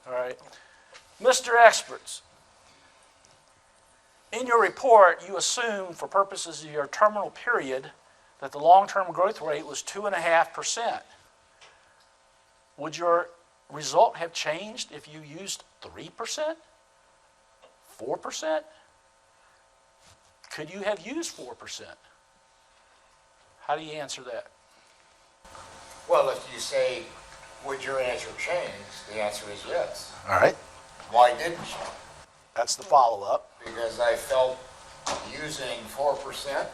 All right. Mr. Experts, in your report, you assume for purposes of your terminal period that the long-term growth rate was 2.5%. Would your result have changed if you used 3%? 4%? Could you have used 4%? How do you answer that? Well, if you say, would your answer change, the answer is yes. All right. Why didn't you? That's the follow-up. Because I felt using 4%.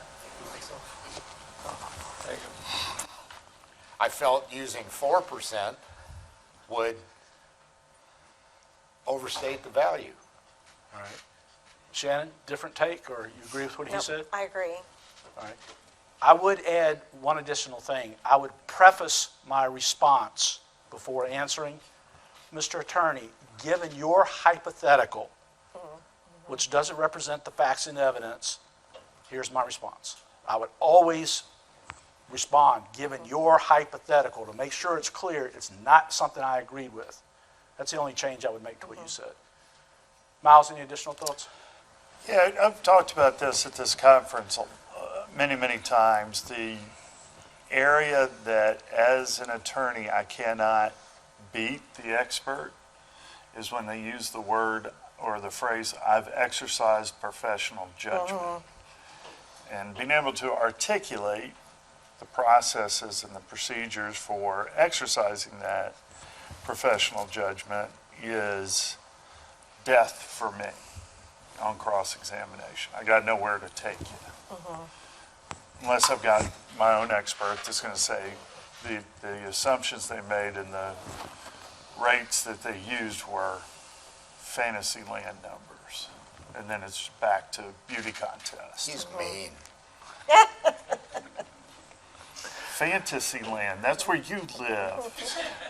I felt using 4% would overstate the value. All right. Shannon, different take, or you agree with what he said? I agree. All right. I would add one additional thing. I would preface my response before answering. Mr. Attorney, given your hypothetical, which doesn't represent the facts and evidence, here's my response. I would always respond, given your hypothetical, to make sure it's clear it's not something I agreed with. That's the only change I would make to what you said. Miles, any additional thoughts? Yeah, I've talked about this at this conference many, many times. The area that, as an attorney, I cannot beat the expert is when they use the word or the phrase, I've exercised professional judgment. And being able to articulate the processes and the procedures for exercising that professional judgment is death for me on cross-examination. I got nowhere to take you. Unless I've got my own expert that's going to say the assumptions they made and the rates that they used were fantasy land numbers. And then it's back to beauty contest. He's mean. Fantasy land, that's where you live.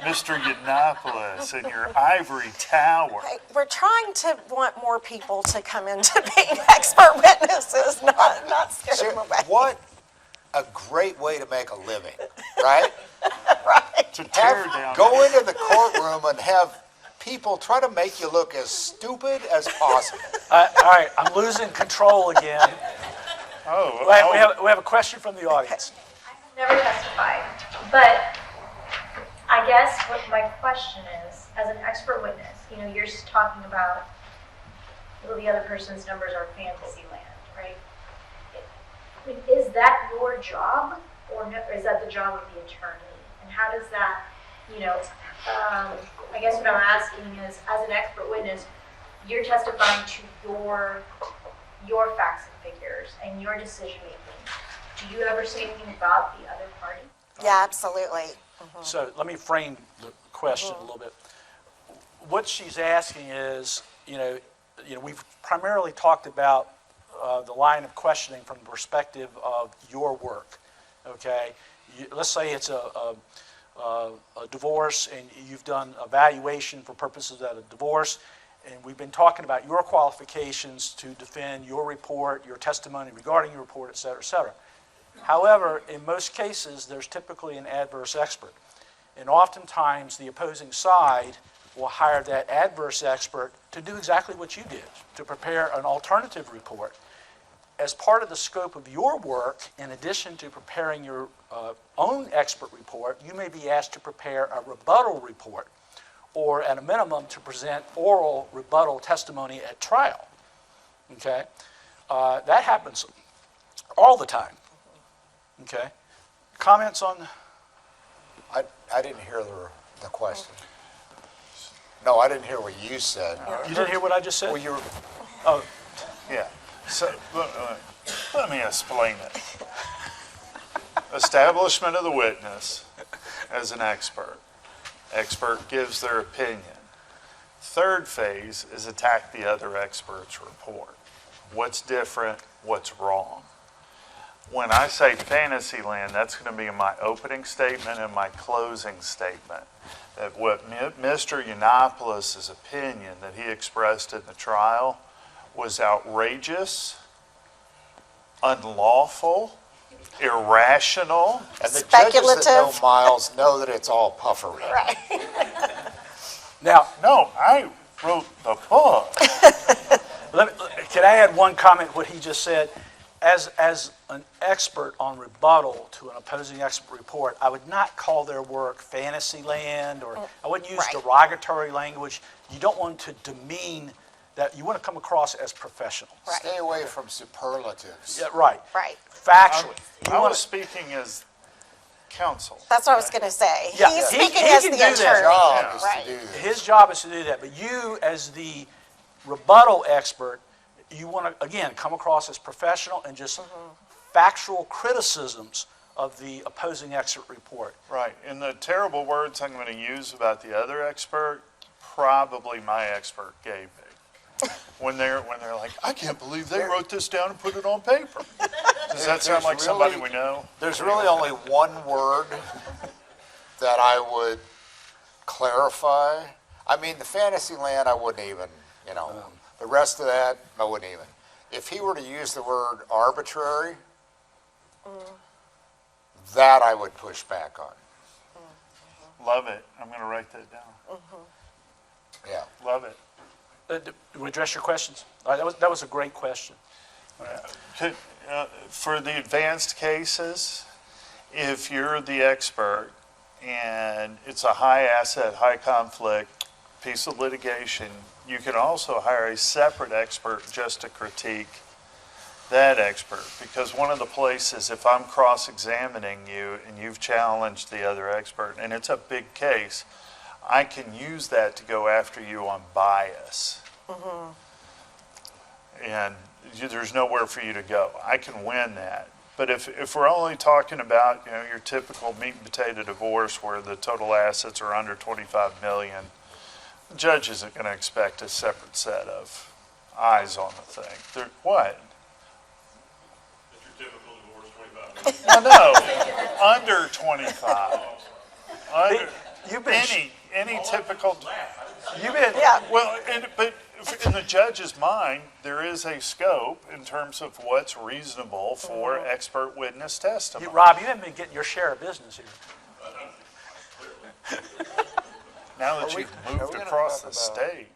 Mr. Yeanoplos in your ivory tower. Hey, we're trying to want more people to come into being expert witnesses, not scare them away. What a great way to make a living, right? Right. To tear down. Go into the courtroom and have people try to make you look as stupid as possible. All right, I'm losing control again. We have a question from the audience. Never testified, but I guess what my question is, as an expert witness, you're just talking about, well, the other person's numbers are fantasy land, right? I mean, is that your job, or is that the job of the attorney? And how does that, I guess what I'm asking is, as an expert witness, you're testifying to your facts and figures and your decision making. Do you ever say anything about the other party? Yeah, absolutely. So let me frame the question a little bit. What she's asking is, we've primarily talked about the line of questioning from the perspective of your work. Okay, let's say it's a divorce, and you've done evaluation for purposes of a divorce, and we've been talking about your qualifications to defend your report, your testimony regarding your report, et cetera, et cetera. However, in most cases, there's typically an adverse expert. And oftentimes, the opposing side will hire that adverse expert to do exactly what you did, to prepare an alternative report. As part of the scope of your work, in addition to preparing your own expert report, you may be asked to prepare a rebuttal report, or at a minimum, to present oral rebuttal testimony at trial. Okay? That happens all the time. Okay. Comments on? I didn't hear the question. No, I didn't hear what you said. You didn't hear what I just said? Well, you were, Oh, Yeah, so let me explain it. Establishment of the witness as an expert. Expert gives their opinion. Third phase is attack the other expert's report. What's different? What's wrong? When I say fantasy land, that's going to be in my opening statement and my closing statement. That what Mr. Yeanoplos' opinion that he expressed in the trial was outrageous, unlawful, irrational. and the judges that know Miles know that it's all puffery. Right. Now, No, I wrote the book. can I add one comment, what he just said? As an expert on rebuttal to an opposing expert report, I would not call their work fantasy land, or I wouldn't use Right. derogatory language. You don't want to demean that, you want to come across as professional. Right. Stay away from superlatives. Yeah, right. Right. Factually. You I wanna- was speaking as counsel. That's what I was going to say. Yeah, He's he speaking can as do the that. His attorney. job is to Right. do this. His job is to do that, but you, as the rebuttal expert, you want to, again, come across as professional and just factual criticisms of the opposing expert report. Right, and the terrible words I'm going to use about the other expert, probably my expert gave me. When they're like, I can't believe they wrote this down and put it on paper. Does that sound like somebody we know? There's really only one word that I would clarify. I mean, the fantasy land, I wouldn't even, the rest of that, I wouldn't even. If he were to use the word arbitrary, that I would push back on. Love it. I'm going to write that down. Yeah. Love it. Did we address your questions? All right, that was a great question. For the advanced cases, if you're the expert and it's a high asset, high conflict piece of litigation, you can also hire a separate expert just to critique that expert. Because one of the places, if I'm cross-examining you and you've challenged the other expert, and it's a big case, I can use that to go after you on bias. And there's nowhere for you to go. I can win that. But if we're only talking about, your typical meat and potato divorce where the total assets are under 25 million, the judge isn't going to expect a separate set of eyes on the thing. What? Your typical divorce, 25 million. No, under 25. Under, You've been, any typical. you've been, Yeah. Well, but in the judge's mind, there is a scope in terms of what's reasonable for expert witness testimony. Rob, you haven't been getting your share of business here. Now that Are we- you've are moved we gonna across talk the about- state.